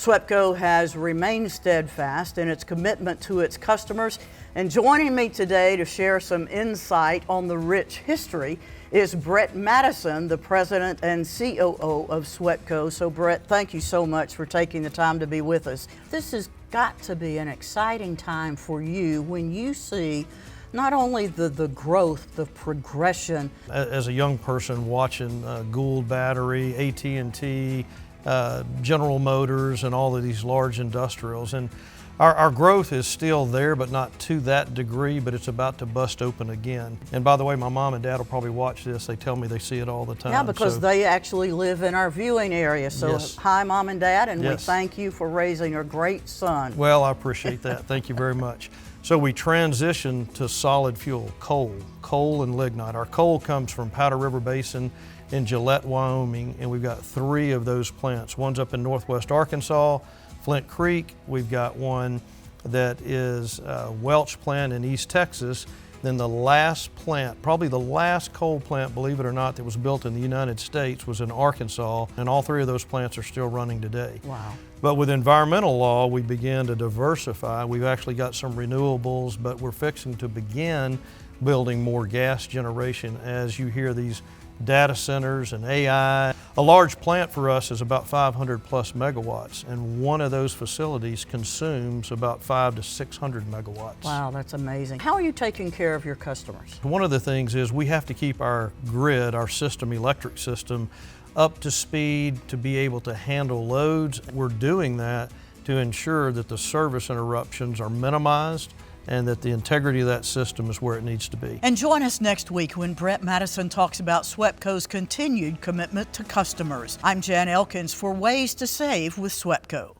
SWEPCO has remained steadfast in its commitment to its customers, and joining me today to share some insight on the rich history is Brett Madison, the President and COO of SWEPCO. So Brett, thank you so much for taking the time to be with us. This has got to be an exciting time for you when you see not only the growth, the progression. As a young person watching Gould Battery, AT&T, General Motors, and all of these large industrials, and our growth is still there, but not to that degree, but it's about to bust open again. And by the way, my mom and dad will probably watch this. They tell me they see it all the time. Yeah, because they actually live in our viewing area. So yes. Hi, Mom and Dad, and Yes. we thank you for raising a great son. Well, I appreciate that. Thank you very much. So we transitioned to solid fuel, coal and lignite. Our coal comes from Powder River Basin in Gillette, Wyoming, and we've got 3 of those plants. One's up in northwest Arkansas, Flint Creek. We've got one that is Welch plant in East Texas. Then the last plant, probably the last coal plant, believe it or not, that was built in the United States was in Arkansas, and all 3 of those plants are still running today. Wow. But with environmental law, we began to diversify. We've actually got some renewables, but we're fixing to begin building more gas generation as you hear these data centers and AI. A large plant for us is about 500 plus megawatts, and one of those facilities consumes about 500 to 600 megawatts. Wow, that's amazing. How are you taking care of your customers? One of the things is we have to keep our grid, our system, electric system, up to speed to be able to handle loads. We're doing that to ensure that the service interruptions are minimized and that the integrity of that system is where it needs to be. And join us next week when Brett Madison talks about SWEPCO's continued commitment to customers. I'm Jan Elkins for Ways to Save with SWEPCO.